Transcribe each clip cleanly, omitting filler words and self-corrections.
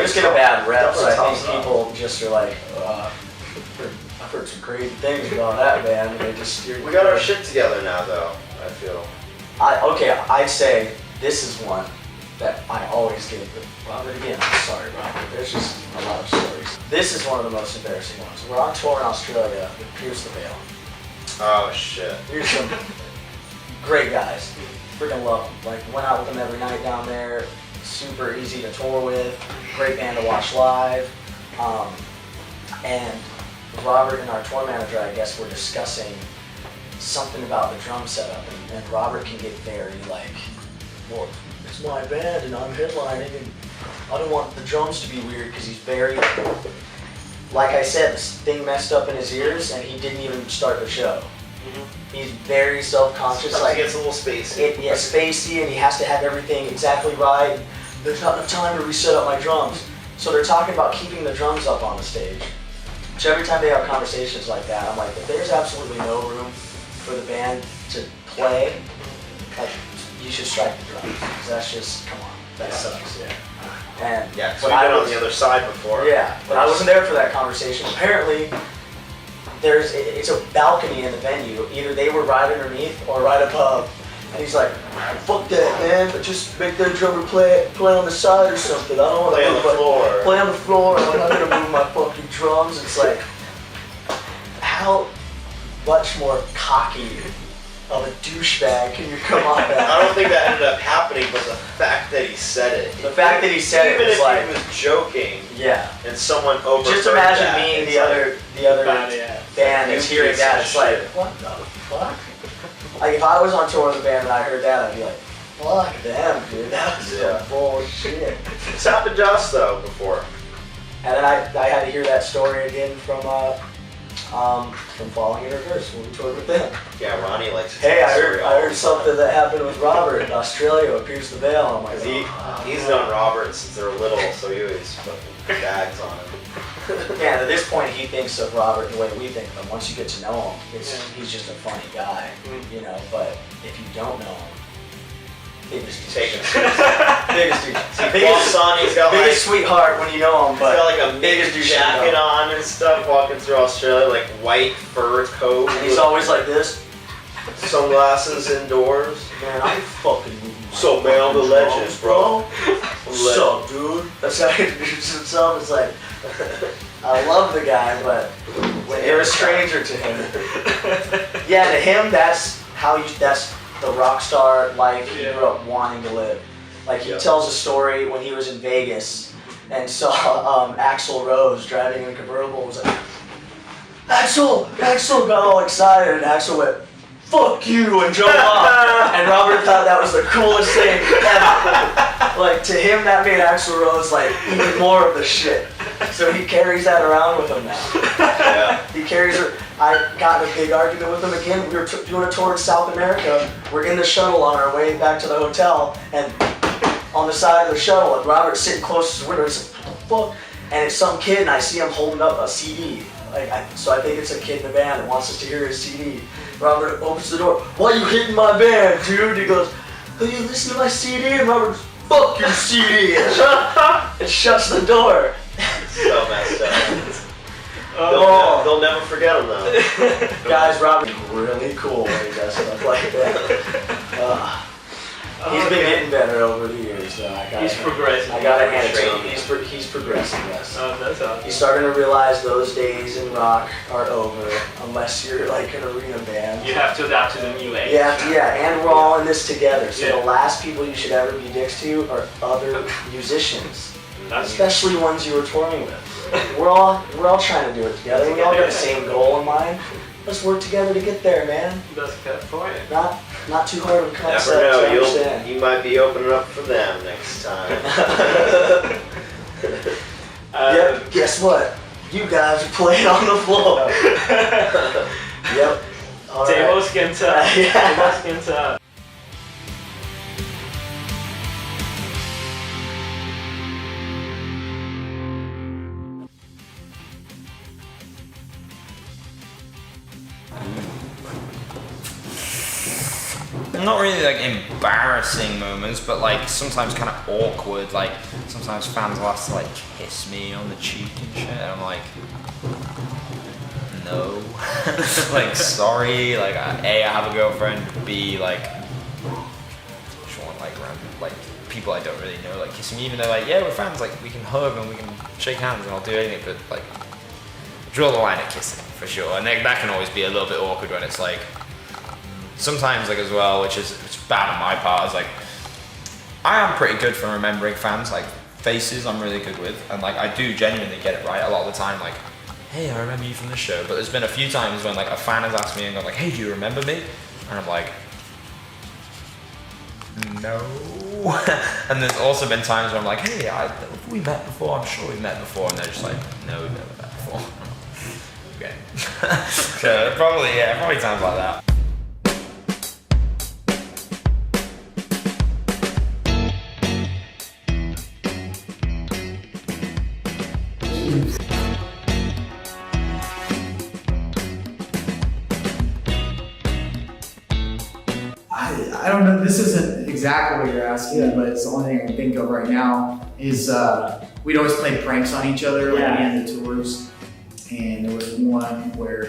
just get a bad rep, so I think people just are like, I've heard some crazy things about that band, and they just... We got our shit together now, though, I feel. I'd say this is one that I always give Robert again. I'm sorry, Robert. There's just a lot of stories. This is one of the most embarrassing ones. We're on tour in Australia with Pierce the Veil. Oh, shit. Here's some great guys. Freaking love them. Like, went out with them every night down there. Super easy to tour with. Great band to watch live. And Robert and our tour manager, I guess, were discussing something about the drum setup. And Robert can get very like, well, it's my band and I'm headlining and I don't want the drums to be weird because he's very, like I said, this thing messed up in his ears and he didn't even start the show. Mm-hmm. He's very self-conscious. Like, he gets a little spacey. Yeah, spacey, and he has to have everything exactly right. There's not enough time to reset up my drums. So they're talking about keeping the drums up on the stage. So every time they have conversations like that, I'm like, if there's absolutely no room for the band to play, like, you should strike the drums. Because that's just, come on, that sucks. Yeah. And yeah, because we've been on the other side before. Yeah, but I wasn't there for that conversation. Apparently, it's a balcony in the venue. Either they were right underneath or right above. And he's like, fuck that, man, but just make their drummer play on the side or something. I don't want to play on the floor. Play on the floor. I'm not gonna move my fucking drums. It's like, how much more cocky of a douchebag can you come off at? I don't think that ended up happening, but the fact that he said it. The fact that he said it was like, even if he was joking. Yeah. And someone overheard just imagine that, being the other band that's hearing that. It's like, what the fuck? Like, if I was on tour with a band and I heard that, I'd be like, fuck them, dude. That was some bullshit. It's happened to us, though, before. And then I had to hear that story again from Falling in Reverse when we toured with them. Yeah, Ronnie likes to Hey, I heard something that happened with Robert in Australia with Pierce the Veil. I'm like, he's known Robert since they were little, so he always fucking gags on him. Yeah, at this point he thinks of Robert the way we think of him. Once you get to know him, he's just a funny guy, you know, but if you don't know him, biggest sweetheart when you know him, but he's got like a biggest jacket on and stuff, walking through Australia, like white fur coat. And he's always like this. Sunglasses indoors. Man, I'm fucking moving. So man, the legend, bro. What's up, dude? That's how he introduces himself. It's like, I love the guy, but when you're a stranger to him, yeah, to him that's the rock star life he grew up wanting to live. Like he tells a story when he was in Vegas and saw Axl Rose driving in a convertible and was like, Axl got all excited and Axl went, fuck you, and drove off. And Robert thought that was the coolest thing ever. Like, to him, that made Axl Rose, like, even more of the shit. So he carries that around with him now. Yeah. He carries it. I got in a big argument with him again. We were doing a tour in South America. We're in the shuttle on our way back to the hotel, and on the side of the shuttle, and Robert's sitting close to the window. He's like, what the fuck? And it's some kid, and I see him holding up a CD. So I think it's a kid in the band that wants us to hear his CD. Robert opens the door. Why are you hitting my band, dude? He goes, will you listen to my CD? And Robert goes, fuck your CD. And shuts the door. So messed up. They'll never forget him though. Guys, Robert's really cool when he does stuff like that. He's been getting better over the years, though. He's progressing. I gotta hand it to him. He's progressing, yes. Oh, that's awesome. He's starting to realize those days in rock are over, unless you're like an arena band. You have to adapt to the new age. Yeah, and we're all in this together. So the last people you should ever be dicks to are other musicians, especially ones you were touring with. We're all trying to do it together. We all got the same goal in mind. Let's work together to get there, man. That's good for you. Not too hard of a concept. Never know. You might be opening up for them next time. Yep. Guess what? You guys are playing on the floor. Yep. All right. Demo Skinta. Yeah. Demo Skinta. not really like embarrassing moments, but like sometimes kind of awkward. Like sometimes fans will have to like kiss me on the cheek and shit. And I'm like, no, like sorry. Like A, I have a girlfriend. B, like just want like random like people I don't really know like kissing me, even though like yeah we're friends. Like we can hug and we can shake hands and I'll do anything, but like draw the line at kissing for sure. And that can always be a little bit awkward when it's like. Sometimes like as well, which is bad on my part, is like I am pretty good for remembering fans, like faces I'm really good with, and like I do genuinely get it right a lot of the time, like, hey, I remember you from the show. But there's been a few times when like a fan has asked me and gone like, hey, do you remember me? And I'm like, no. And there's also been times where I'm like, hey, we met before, I'm sure we've met before, and they're just like, no, we've never met before. Okay. So probably times like that. I don't know, this isn't exactly what you're asking, but it's the only thing I can think of right now is we'd always play pranks on each other like, at the end of tours. And there was one where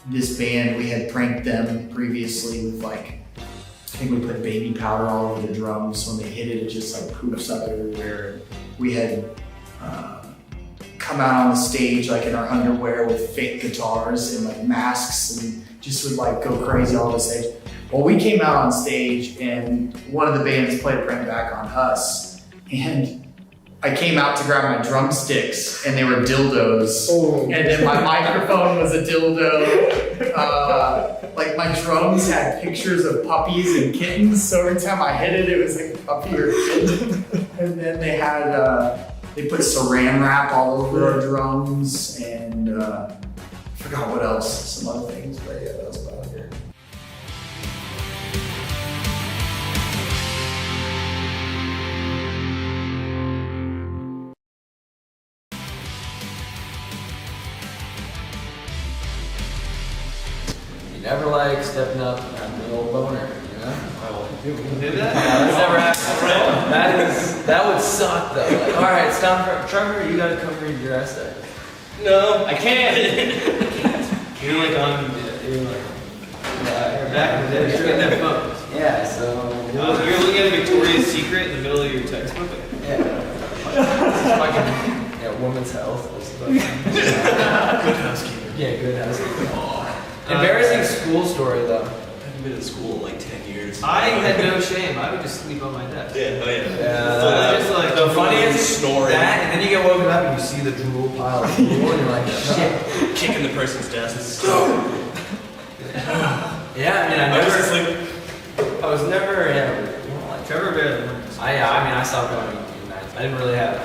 this band, we had pranked them previously with like, I think we put baby powder all over the drums. When they hit it, it just like poops up everywhere. We had come out on the stage like in our underwear with fake guitars and like masks and just would like go crazy all over the stage. Well, we came out on stage and one of the bands played a prank back on us, and I came out to grab my drumsticks and they were dildos. Oh. And then my microphone was a dildo. Like my drums had pictures of puppies and kittens, so every time I hit it, it was like a puppy or a kitten. And then they had, they put saran wrap all over our drums, and I forgot what else, some other things, but yeah, that was about it. Never like stepping up and having an old boner, you know? You can do that? That's never happened. That would suck though. Like, all right, it's time for Trevor. You gotta cover your essay. No, I can't. You're like on. You're like, You're back in the day. You're getting that phone. yeah. So You're looking at Victoria's Secret in the middle of your textbook. yeah, fucking women's health. Good housekeeping. Yeah, good housekeeping. Embarrassing school story though. I haven't been in school in like 10 years. I had no shame. I would just sleep on my desk. Yeah, oh yeah. Just like The funniest is snoring. that, and then you get woken up and you see the drool pile of drool, and you're like, shit. Kicking the person's desk. Yeah, I mean, I was never, like, Trevor barely went. I stopped going to nights. I didn't really have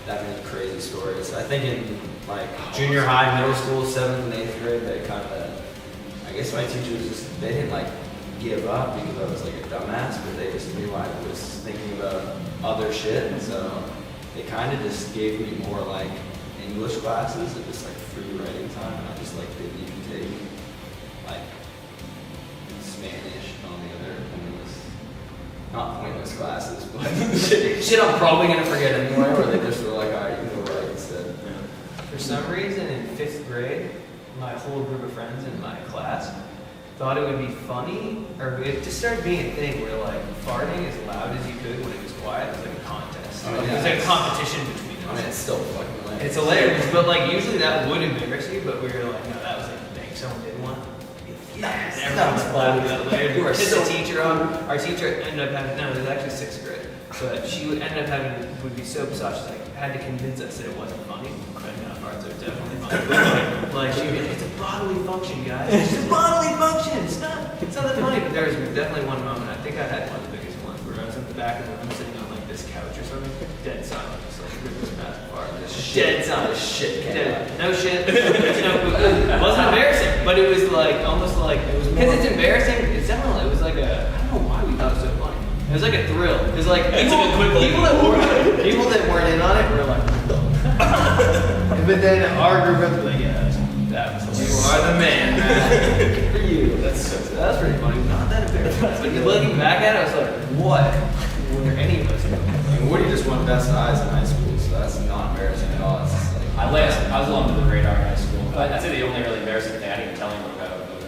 that many crazy stories. I think in like junior high, middle school, 7th and 8th grade, they kind of, I guess my teachers just, they didn't like give up because I was like a dumbass, but they just knew I was thinking about other shit, and so they kind of just gave me more like English classes and just like free writing time, and I just like didn't even take like Spanish on the other pointless, not pointless classes, but shit I'm probably gonna forget anyway, or they just were like, alright, you can go write instead. For some reason, in 5th grade, my whole group of friends in my class thought it would be funny, or it just started being a thing where like farting as loud as you could when it was quiet. It was like a contest. Oh, Like, yeah. it was like a competition between us. I mean, it's still fucking lame. It's hilarious, but like usually that would embarrass you, but we were like, no, that was like a thing. Someone did one. Yes, everyone's laughing about it later. You are Pissed so the teacher off. Our teacher ended up having, no, it was actually 6th grade, but she ended up having, would be so beside, she's like, had to convince us that it wasn't funny. Farts are definitely funny. Like, it's a bodily function, guys. It's just a bodily function. It's not that funny. But there was definitely one moment, I think I had one of the biggest ones, where I was in the back of the room sitting on like this couch or something, dead silent, just like this massive fart. Dead silent. Shit. No shit. It wasn't embarrassing, but it was like almost like it was because it's embarrassing. It's definitely, it was like a, I don't know why we thought it was so funny. It was like a thrill. It was like people that weren't in on it were like, but then our group was like, yeah, that was, you are the man. you. That's pretty funny. Not that embarrassing. But looking back at it, I was like, what? Were any of us? I mean, Woody just won best eyes in high school, so that's not embarrassing at all. It's just like, I was along with the radar in high school. I'd say the only really embarrassing thing I didn't even tell him about, but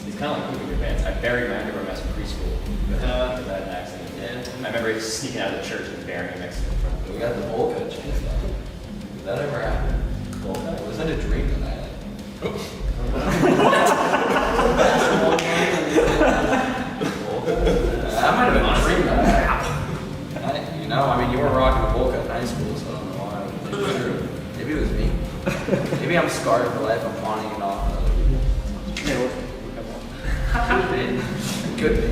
it's kind of like pooping your pants. I buried my underwear mess in preschool because I had an accident. yeah. I remember sneaking out of the church and burying a Mexican in front of We got the bowl cut chance though. Did that ever happen? Bowl cut? Was that a dream that I had? That might have been a dream that I had. You know, I mean, you were rocking a bowl cut in high school, so I don't know why. I would think it was true. Maybe it was me. Maybe I'm scarred for life. I'm pawning it off. Could be. Could be.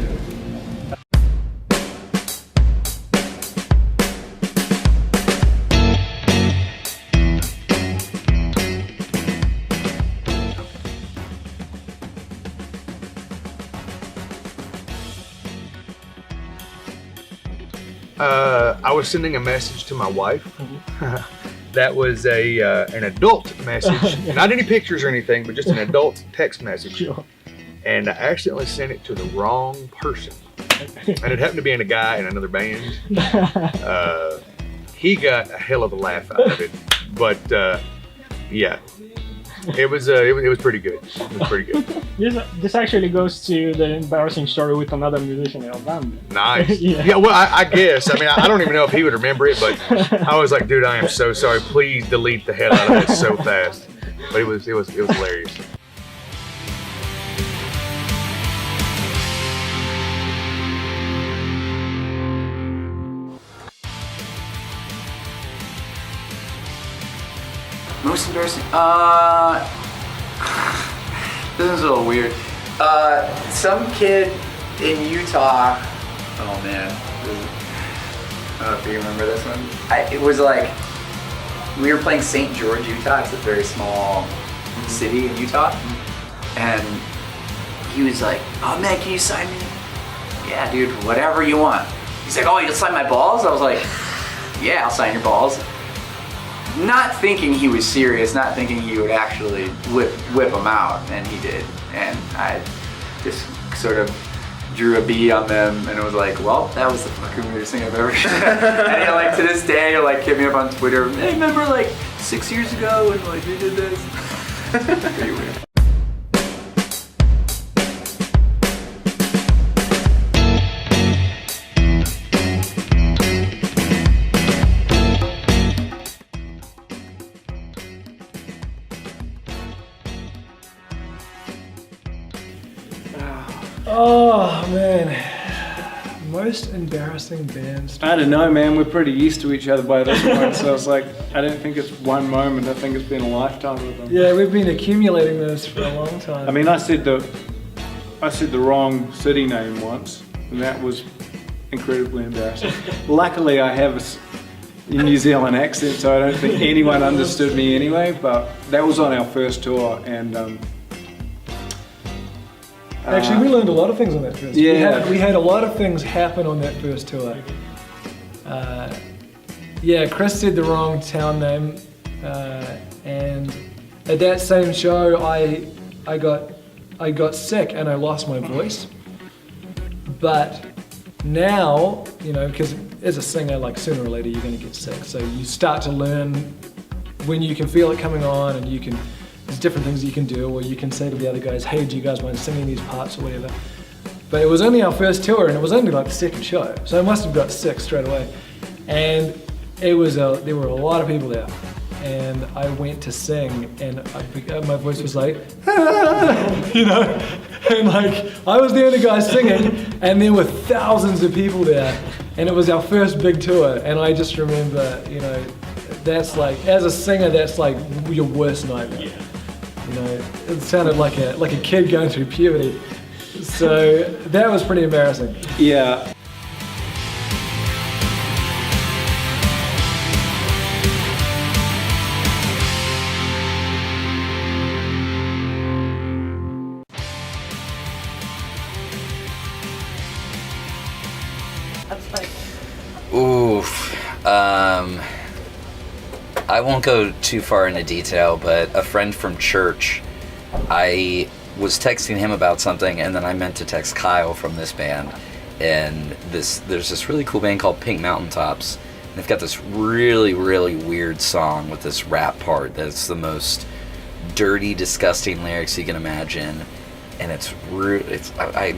I was sending a message to my wife. That was an adult message, not any pictures or anything, but just an adult text message. And I accidentally sent it to the wrong person. And it happened to be in a guy in another band. He got a hell of a laugh out of it, but yeah. It was pretty good. It was pretty good. This actually goes to the embarrassing story with another musician in our band. Nice. Yeah, well, I guess. I mean, I don't even know if he would remember it, but I was like, dude, I am so sorry. Please delete the hell out of it so fast. But it was hilarious. Most embarrassing? This is a little weird. Some kid in Utah, oh man, I don't know if you remember this one. It was like, we were playing St. George, Utah. It's a very small city in Utah. And he was like, oh man, can you sign me? Yeah, dude, whatever you want. He's like, oh, you'll sign my balls? I was like, yeah, I'll sign your balls. Not thinking he was serious, not thinking he would actually whip them out, and he did. And I just sort of drew a B on them, and it was like, well, that was the fucking weirdest thing I've ever done. And he, like, to this day, he'll like hit me up on Twitter. Hey, remember like 6 years ago when like we did this? Pretty weird. Oh man, most embarrassing bands. I don't know, man. We're pretty used to each other by this point, so it's like I don't think it's one moment. I think it's been a lifetime with them. Yeah, we've been accumulating those for a long time. I mean, I said the wrong city name once, and that was incredibly embarrassing. Luckily, I have a New Zealand accent, so I don't think anyone understood me anyway. But that was on our first tour, and. Actually, we learned a lot of things on that first. Yeah, we had a lot of things happen on that first tour. Yeah, Chris said the wrong town name, and at that same show, I got sick and I lost my voice. But now, you know, because as a singer, like sooner or later you're going to get sick, so you start to learn when you can feel it coming on, and there's different things you can do, or you can say to the other guys, hey, do you guys mind singing these parts or whatever. But it was only our first tour, and it was only like the second show, so I must have got sick straight away. And there were a lot of people there, and I went to sing, and my voice was like, you know, and like I was the only guy singing, and there were thousands of people there, and it was our first big tour, and I just remember, you know, that's like, as a singer, that's like your worst nightmare. Yeah. You know, it sounded like a kid going through puberty. So that was pretty embarrassing. Yeah. Oof. I won't go too far into detail, but a friend from church, I was texting him about something, and then I meant to text Kyle from this band, and there's this really cool band called Pink Mountaintops, and they've got this really, really weird song with this rap part that's the most dirty, disgusting lyrics you can imagine, and I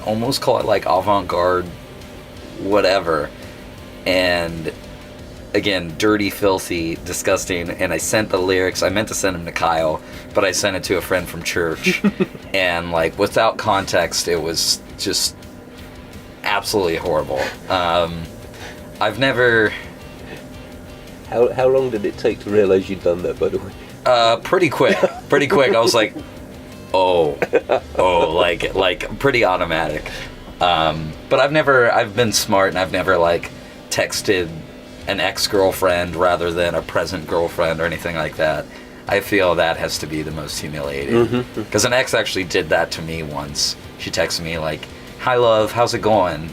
almost call it like avant-garde whatever, and again, dirty, filthy, disgusting, and I sent the lyrics. I meant to send them to Kyle, but I sent it to a friend from church, and like without context, it was just absolutely horrible. I've never. How long did it take to realise you'd done that, by the way? Pretty quick. I was like, oh, like pretty automatic. But I've been smart, and I've never like texted an ex-girlfriend rather than a present girlfriend or anything like that. I feel that has to be the most humiliating. Because an ex actually did that to me once. She texted me like, "Hi love, how's it going?"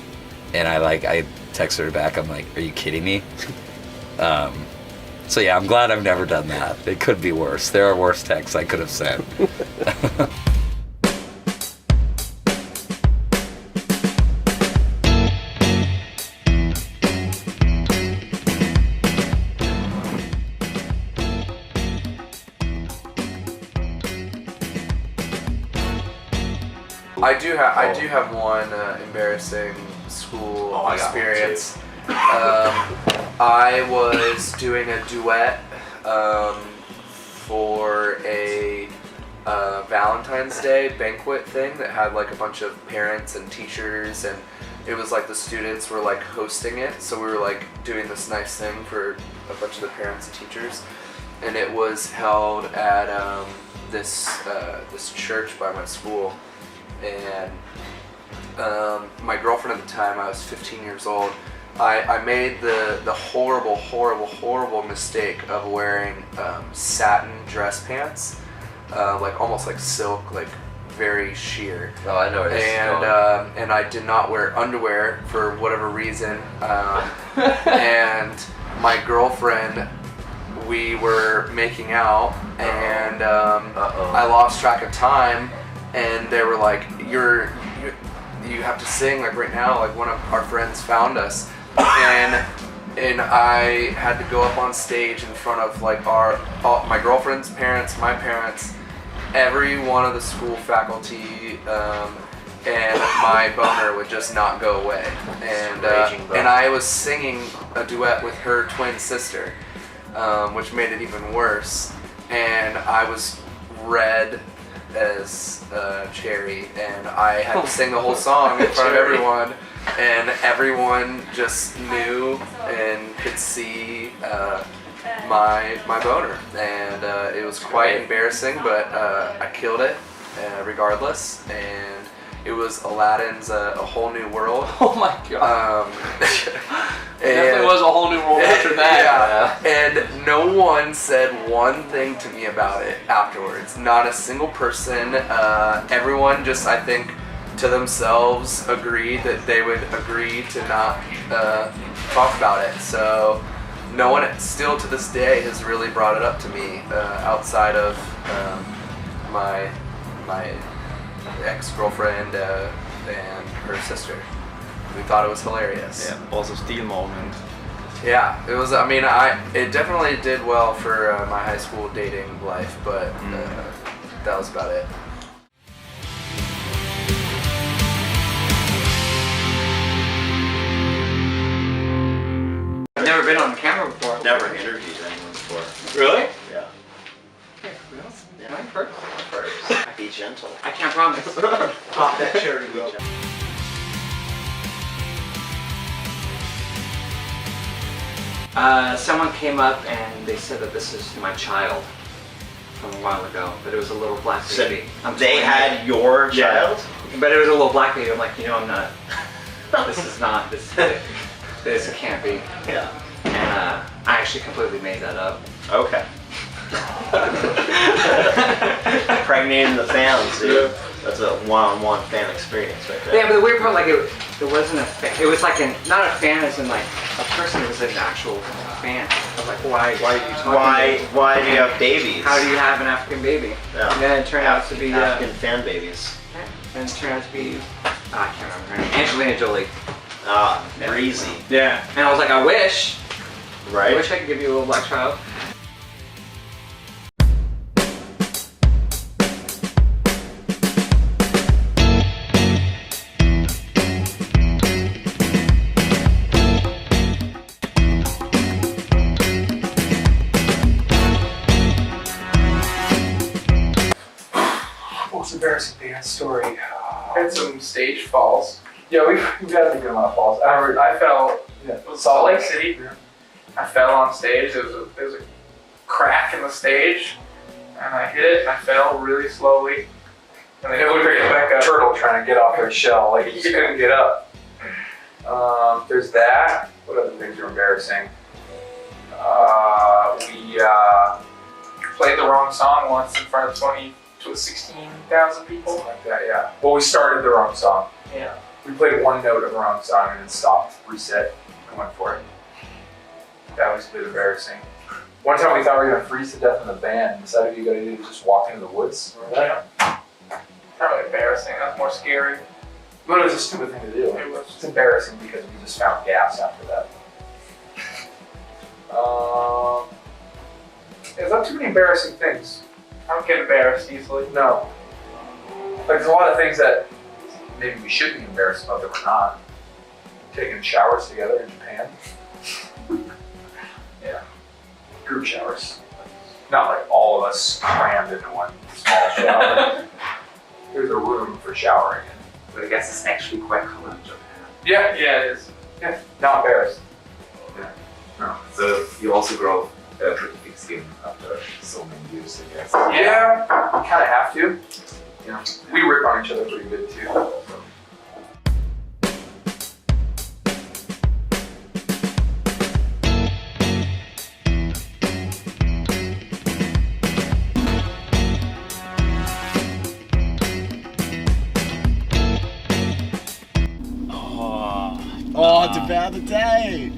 And I texted her back, I'm like, "Are you kidding me?" So yeah, I'm glad I've never done that. It could be worse. There are worse texts I could have sent. I do have one embarrassing school experience. I was doing a duet for a Valentine's Day banquet thing that had like a bunch of parents and teachers, and it was like the students were like hosting it, so we were like doing this nice thing for a bunch of the parents and teachers, and it was held at this church by my school. And my girlfriend at the time, I was 15 years old, I made the horrible mistake of wearing satin dress pants, like almost like silk, like very sheer. Oh, I know where this is going. And I did not wear underwear for whatever reason. And my girlfriend, we were making out, and I lost track of time. And they were like, you have to sing like right now, like one of our friends found us, and I had to go up on stage in front of like my girlfriend's parents, my parents, every one of the school faculty, and my boner would just not go away, and I was singing a duet with her twin sister, which made it even worse, and I was red as cherry, and I had to sing the whole song in front of everyone, and everyone just knew and could see my boner, and it was quite embarrassing, but I killed it regardless, and it was Aladdin's A Whole New World. Oh my god. It definitely was a whole new world after that. Yeah. And no one said one thing to me about it afterwards. Not a single person. Everyone just, I think, to themselves agreed that they would agree to not talk about it. So no one still to this day has really brought it up to me outside of my ex-girlfriend and her sister. We thought it was hilarious. Yeah, also steal moment. Yeah, it was. I mean, it definitely did well for my high school dating life, but that was about it. I've never been on camera before. Never interviewed anyone before. Really? Yeah. Yeah, I'm first. Be gentle. I can't promise. Pop that cherry, bro. Someone came up and they said that this is my child from a while ago, but it was a little black baby. They had your child? But it was a little black baby. I'm like, I'm not. This can't be. Yeah. And I actually completely made that up. Okay. Impregnating the fans, dude. That's a one-on-one fan experience right there. Yeah, but the weird part, like, There wasn't it was like not a fan as in like a person, it was an actual fan. I was like, why are you talking Why do you have babies? How do you have an African baby? Yeah. And then it turned out to be African fan babies. and it turned out to be I can't remember her name. Angelina Jolie. Breezy. Yeah. And I was like, I wish Right. I wish I could give you a little black child. Most embarrassing dance story. Had some stage falls. Yeah, we've had a good amount of falls. I fell. Yeah. Salt Lake City. Yeah. I fell on stage. There was a crack in the stage, and I hit it. And I fell really slowly. And then it looked like a turtle trying to get off their shell. Like he couldn't get up. There's that. What other things are embarrassing? We played the wrong song once in front of 16,000 people, like that, yeah. Well, we started the wrong song. Yeah. We played one note of the wrong song and then stopped, reset, and went for it. That was a bit embarrassing. One time we thought we were going to freeze to death in the band and decided we got to do just walk into the woods. Remember that? Probably embarrassing. That was more scary. But it was a stupid thing to do. It was. It's embarrassing because we just found gas after that. There's not too many embarrassing things. I don't get embarrassed easily. No. Like there's a lot of things that maybe we should be embarrassed about that we're not. Taking showers together in Japan. Yeah. Group showers. Not like all of us crammed into one small shower. There's a room for showering in. But I guess it's actually quite common in Japan. Yeah, it is. Yeah, not embarrassed. Yeah. No. So you also grow a pretty thick skin after so many years, I guess. Yeah, we kind of have to. Yeah. We rip on each other pretty good too. So. Oh, it's about the day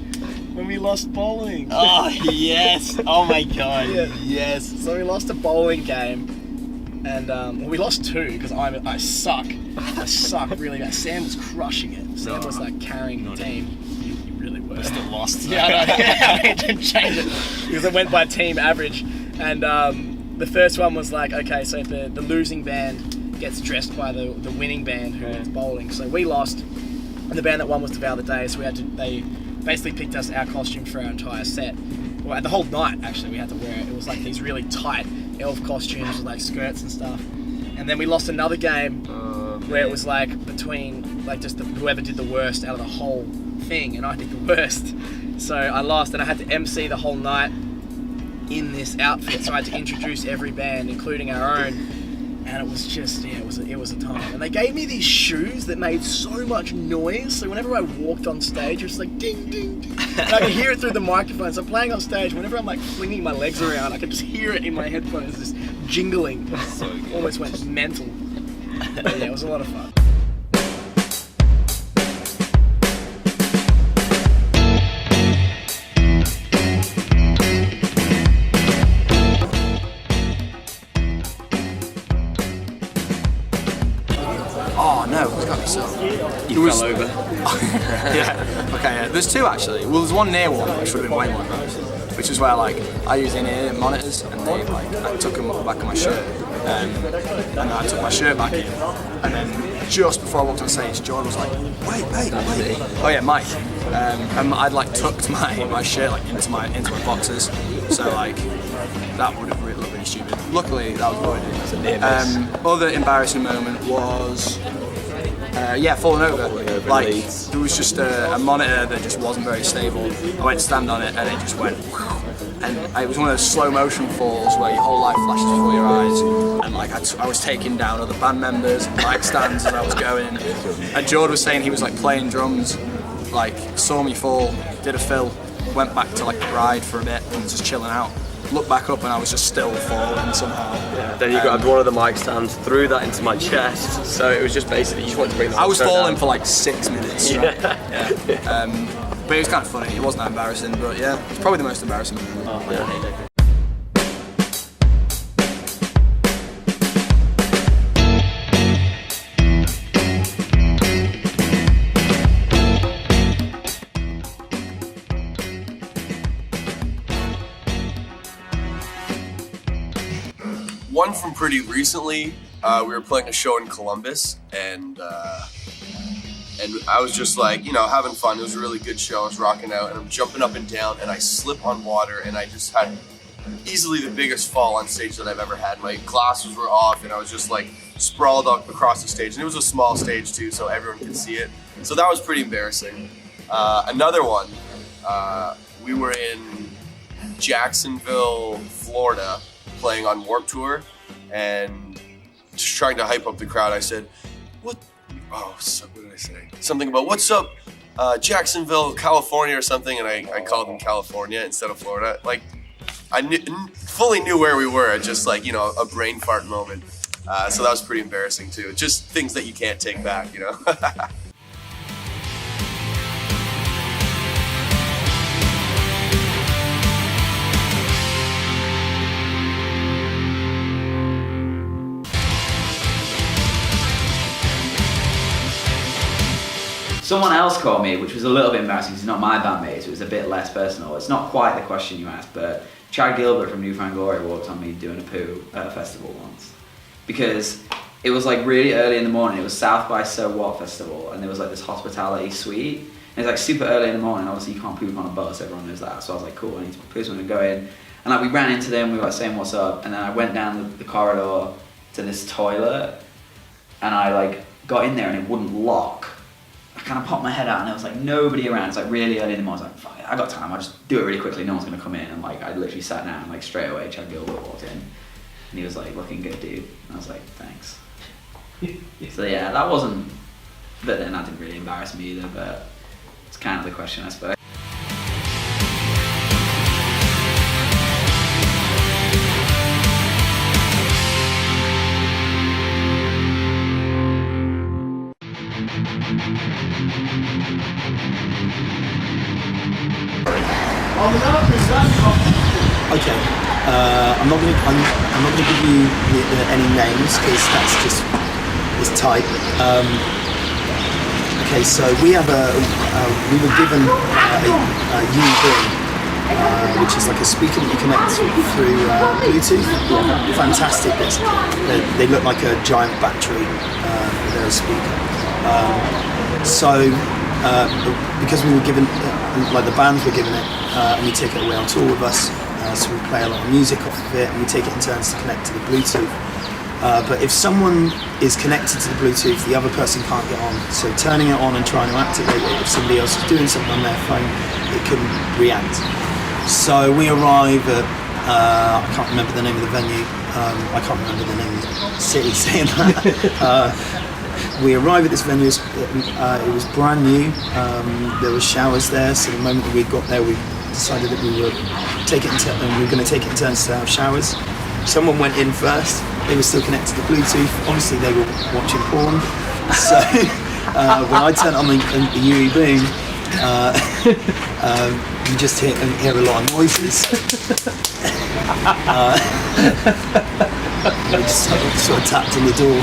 when we lost bowling. Oh, yes. Oh, my God. Yes. So we lost a bowling game, and well, we lost two because I suck. I suck really bad. Sam was crushing it. Sam was like carrying the team. You really were. Still lost. Yeah, I know. I didn't change it because it went by team average. And the first one was like, okay, so the losing band gets dressed by the winning band who wins bowling. So we lost. And the band that won was Devour the Day, so they basically picked us our costume for our entire set. Well, the whole night, actually, we had to wear it. It was like these really tight elf costumes with like skirts and stuff. And then we lost another game where it was like between like just whoever did the worst out of the whole thing, and I did the worst. So I lost, and I had to MC the whole night in this outfit. So I had to introduce every band, including our own. And it was just, yeah, it was a time. And they gave me these shoes that made so much noise. So whenever I walked on stage, it was like ding, ding, ding. And I could hear it through the microphone. So I'm playing on stage, whenever I'm like flinging my legs around, I could just hear it in my headphones, this jingling. So good. Almost went mental. But yeah, it was a lot of fun. Oh no, it's got to be some. You fell over. Yeah. Okay. Yeah. There's two actually. Well, there's one near one which would have been way more embarrassing, which is where like I use in-ear monitors and they like I took them off the back of my shirt and I took my shirt back in and then just before I walked on stage, Jordan was like, wait. Oh yeah, Mike. And I'd like tucked my shirt like into my boxers, so like that would have really looked really stupid. Luckily, that was avoided. Other embarrassing moment was, falling over. Like, there was just a monitor that just wasn't very stable. I went to stand on it and it just went, and it was one of those slow motion falls where your whole life flashes before your eyes. And like, I was taking down other band members and mic stands as I was going. And Jordan was saying he was like playing drums, like saw me fall, did a fill, went back to like the ride for a bit and was just chilling out. looked back up and I was just still falling somehow. Yeah. Then you grabbed one of the mic stands, threw that into my chest. So it was just basically, you just wanted to bring the I was show falling down. for like 6 minutes straight. But it was kind of funny. It wasn't that embarrassing, but yeah, it's probably the most embarrassing moment. Oh, yeah. One from pretty recently, we were playing a show in Columbus, and I was just like, you know, having fun. It was a really good show. I was rocking out, and I'm jumping up and down, and I slip on water, and I just had easily the biggest fall on stage that I've ever had. My glasses were off, and I was just like sprawled up across the stage, and it was a small stage too, so everyone could see it. So that was pretty embarrassing. Another one, we were in Jacksonville, Florida, playing on Warped Tour, and just trying to hype up the crowd. I said, what did I say? Something about, what's up, Jacksonville, California or something, and I called them California instead of Florida. Like, I fully knew where we were, just like, you know, a brain fart moment. So that was pretty embarrassing too. Just things that you can't take back, you know? Someone else called me, which was a little bit embarrassing because it's not my bandmate, so it was a bit less personal. It's not quite the question you asked, but Chad Gilbert from Newfound Glory walked on me doing a poo at a festival once. Because it was like really early in the morning, it was South by So What Festival, and there was like this hospitality suite. And it was like super early in the morning, obviously you can't poop on a bus, everyone knows that. So I was like, cool, I need to poo, so I'm gonna go in. And like we ran into them, we were like saying what's up, and then I went down the corridor to this toilet, and I like got in there and it wouldn't lock. I kind of popped my head out and there was like nobody around. It's like really early in the morning. I was like, fuck it, I got time. I'll just do it really quickly. No one's gonna come in. And like I literally sat down and like straight away Chad Gilbert walked in and he was like, looking good, dude. And I was like, thanks. So yeah, that wasn't. But then that didn't really embarrass me either. But it's kind of the question, I suppose. Okay, I'm not gonna give you any names because that's just it's tight. Okay, so we have we were given a USB, which is like a speaker that you connect through Bluetooth. Fantastic bits. They look like a giant battery. They're a speaker. Because we were given, like the bands were given it, and we take it away on tour with us, so we play a lot of music off of it, and we take it in turns to connect to the Bluetooth. But if someone is connected to the Bluetooth, the other person can't get on. So turning it on and trying to activate it, if somebody else is doing something on their phone, it can react. So we arrive at, I can't remember the name of the venue, I can't remember the name of the city saying that. We arrive at this venue, it was brand new, there were showers there, so the moment that we got there we decided that we were going to take it in turns to have showers. Someone went in first, they were still connected to Bluetooth, obviously they were watching porn, so when I turned on the UE boom, you just hear a lot of noises. We just sort of tapped on the door,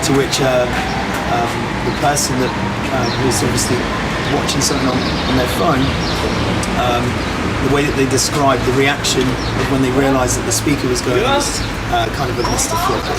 to which the person that was obviously watching something on their phone, the way that they described the reaction of when they realised that the speaker was going was kind of a Mr. Flippy.